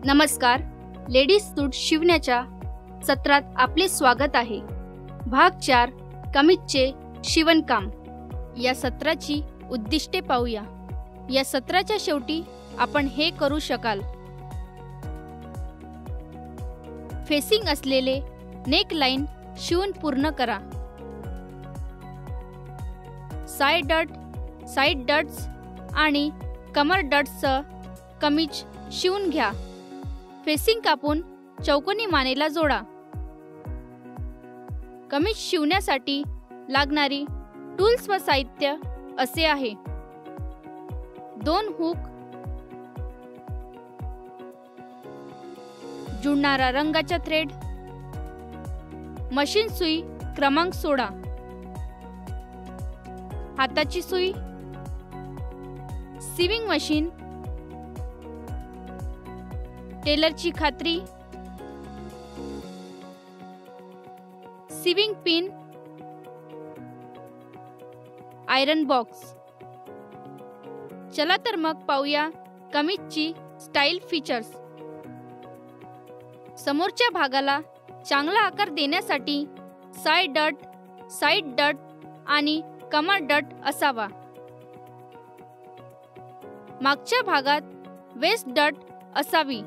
नमस्कार. लेडीज सूट शिवण्याच्या सत्रात आपले स्वागत आहे. भाग 4 कमीजचे शिवणकाम. या सत्राची उद्दिष्टे पाहूया. या सत्राच्या शेवटी आपण हे करू शकाल. फेसिंग असलेले नेक लाईन शिवून पूर्ण करा. साइड डट्स आणि कमर डट्ससह कमीज शिवून घ्या. फेसिंग कापून चौकोनी मानेला जोडा. कमीज शिवण्यासाठी लागणारी टूल्स व साहित्य असे आहे: 2 हुक, जुळणारा रंगाचा थ्रेड, मशीन सुई क्रमांक 16, हाताची सुई, सिविंग मशीन, टेलरची खात्री, सिविंग पिन, आयरन बॉक्स. चला तर मग पाहूया कमीजची स्टाईल फीचर्स. समोरच्या भागाला चांगला आकार देण्यासाठी साइड डट आणि कमर डट असावा. मागच्या भागात वेस्ट डट असावी.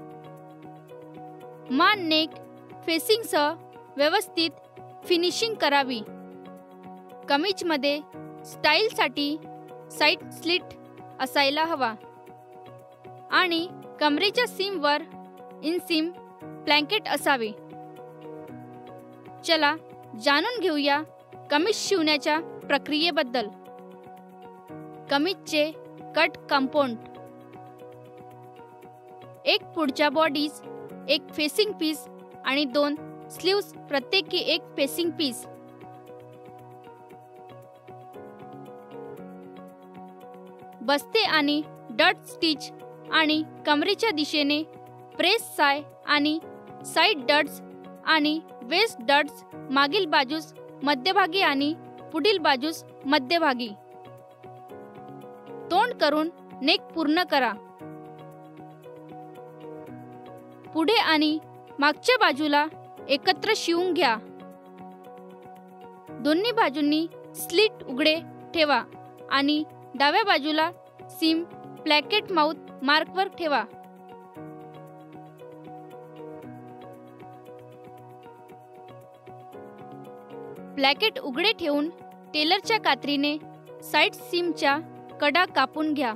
मान नेक फेसिंगसह व्यवस्थित फिनिशिंग करावी. कमीजमध्ये स्टाईलसाठी साइड स्लिट असायला हवा आणि कमरेच्या सीमवर इनसीम ब्लँकेट असावे. चला जाणून घेऊया कमीज शिवण्याच्या प्रक्रियेबद्दल. कमीजचे कट कंपाऊंड: एक पुढच्या बॉडीज, एक फेसिंग पीस आणि 2 स्लीव्स, प्रत्येकी एक फेसिंग पीस. बस्ते आणि डट स्टिच आणि कमरेच्या दिशेने प्रेस साय आणि साइड डट्स आणि वेस्ट डट्स मागील बाजूस मध्यभागी आणि पुढील बाजूस मध्यभागी. तोंड करून नेक पूर्ण करा. पुढे आणि मागच्या बाजूला एकत्र शिवून घ्या. दोन्ही बाजूंनी स्लिट उघडे ठेवा आणि डाव्या बाजूला सीम ब्लँकेट माउथ मार्कवर ठेवा. ब्लँकेट उघडे ठेवून टेलरच्या कात्रीने साइड सीमच्या कडा कापून घ्या.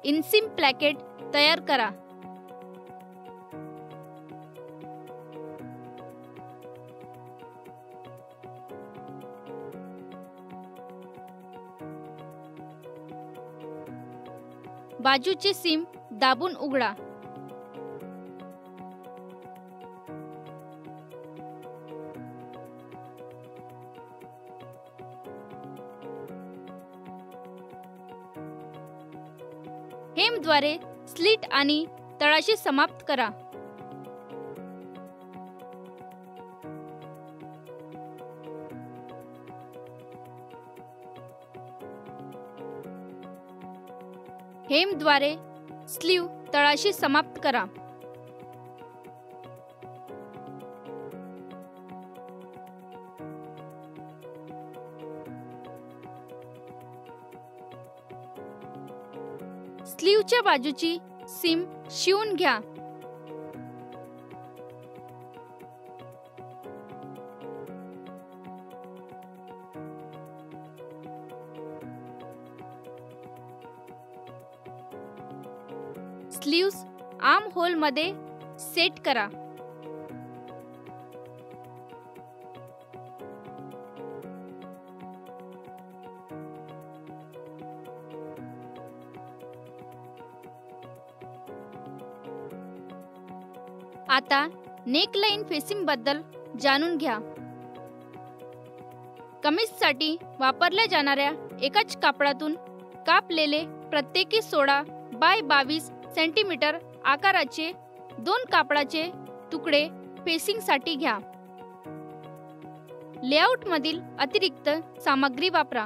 इनसीम ब्लँकेट तयार करा. बाजूची सीम दाबून उघडा. हेमद्वारे स्लिट आणि तळाशी समाप्त करा. हेमद्वारे स्लीव तळाशी समाप्त करा. स्लीवच्या बाजूची सीम शिवून घ्या. स्लीव्स आर्म होल मध्ये सेट करा. आता नेक लाईन फेसिंग बद्दल जाणून घ्या. कमीजसाठी वापरल्या जाणाऱ्या एकाच कापडातून कापलेले प्रत्येकी 16 बाय 22 सेंटीमीटर आकाराचे 2 कापडाचे तुकडे फेसिंगसाठी घ्या. लेआउटमधील अतिरिक्त सामग्री वापरा.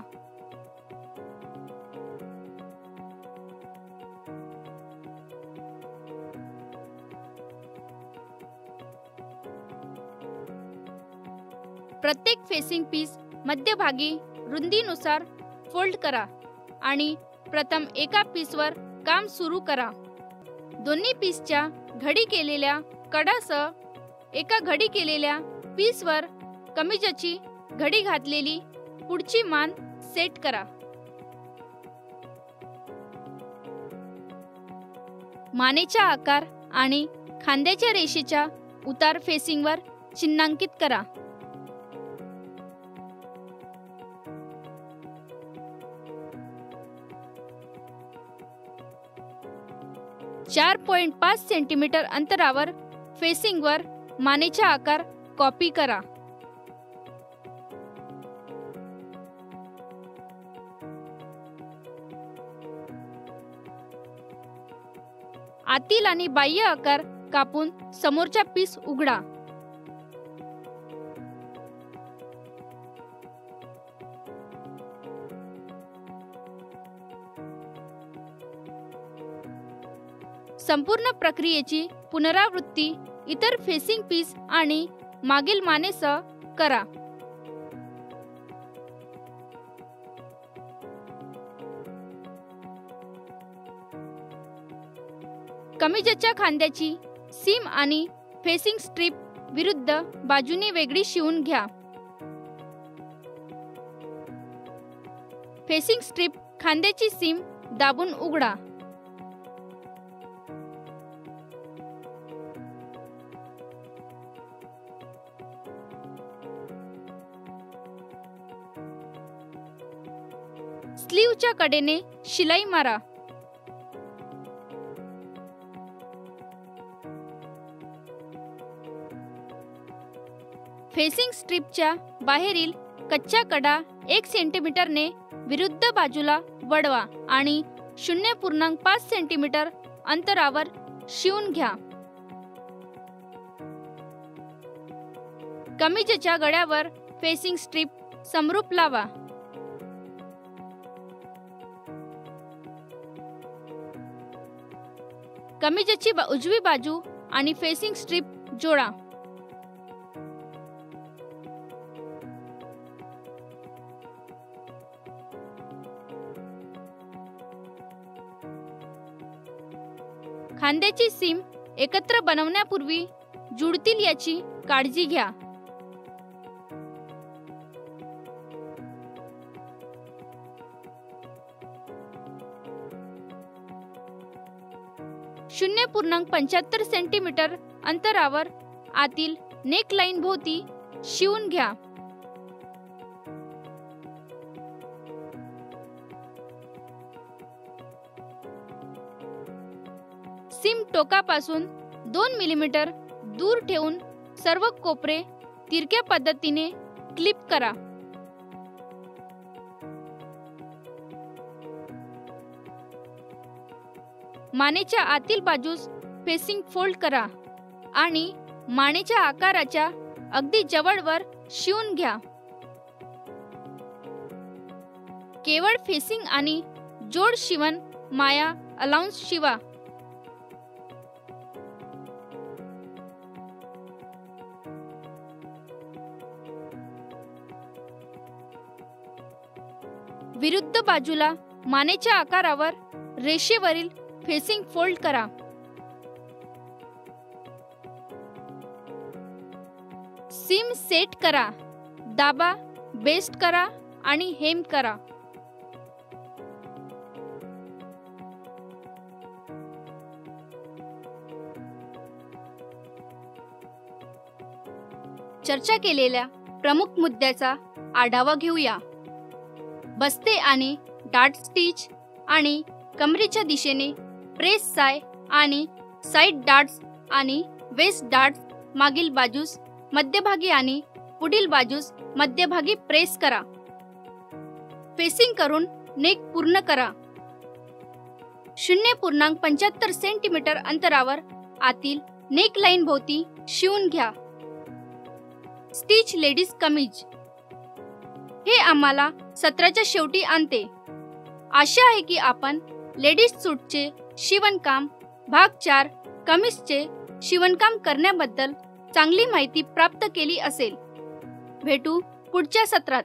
प्रत्येक फेसिंग पीस मध्यभागी रुंदीनुसार फोल्ड करा आणि प्रथम एका पीसवर काम सुरू करा. दोन्ही पीसच्या घडी केलेल्या कडासह एका घडी केलेल्या पीसवर कमीजची घडी घातलेली पुढची मान सेट करा. मानेचा आकार आणि खांद्याच्या रेषेच्या उतार फेसिंगवर चिन्हांकित करा. चार 4.5 सेंटीमीटर अंतरावर फेसिंगवर मानेचा आकार कॉपी करा. आतील आणि बाह्य आकार कापून समोरचा पीस उघडा. संपूर्ण प्रक्रियेची पुनरावृत्ती इतर फेसिंग पीस आणि मागील मानेसह करा. कमीजच्या खांद्याची सीम आणि फेसिंग स्ट्रीप विरुद्ध बाजूने वेगळी शिवून घ्या. फेसिंग स्ट्रीप खांद्याची सीम दाबून उघडा. स्लीवच्या कडेने शिलाई मारा. फेसिंग स्ट्रीपच्या बाहेरील कच्च्या कडा 1 सेंटीमीटरने विरुद्ध बाजूला वळवा आणि 0.5 सेंटीमीटर अंतरावर शिवून घ्या. कमीजच्या गळ्यावर फेसिंग स्ट्रीप समरूप लावा. कमीजची उजवी बाजू आणि फेसिंग स्ट्रीप जोडा. खांद्याची सीम एकत्र बनवण्यापूर्वी जुळतील याची काळजी घ्या. शून्य 0.75 सेंटीमीटर अंतरावर आतील नेक लाईन भोवती शिवून घ्या. सीम टोकापासून 2 मिलीमीटर दूर ठेवून सर्व कोपरे तिरक्या पद्धतीने क्लिप करा. मानेच्या आतील बाजूस फेसिंग फोल्ड करा आणि मानेच्या आकाराच्या अगदी जवळवर शिवून घ्या. केवळ फेसिंग आणि जोड शिवण माया अलाउन्स शिवा. विरुद्ध बाजूला मानेच्या आकारावर रेषेवरील फेसिंग फोल्ड करा. सीम सेट करा, दाबा, बेस्ट करा आणि हेम करा. चर्चा केलेल्या प्रमुख मुद्द्याचा आढावा घेऊया. बस्ते आणि डार्ट स्टिच आणि कमरेच्या दिशेने प्रेस साय आणि साइड डार्ट्स आणि वेस्ट डार्ट्स मागील बाजूस मध्यभागी आणि पुढील बाजूस मध्यभागी प्रेस करा. फेसिंग करून नेक पूर्ण करा. 0.75 सेंटीमीटर अंतरावर आतील नेक लाईन भोवती शिवून घ्या. स्टिच लेडीज कमीज हे आम्हाला सत्राच्या शेवटी आणते. आशा आहे की आपण लेडीज सूटचे शिवणकाम भाग 4 कमीजचे शिवणकाम करण्याबद्दल चांगली माहिती प्राप्त केली असेल. भेटू पुढच्या सत्रात.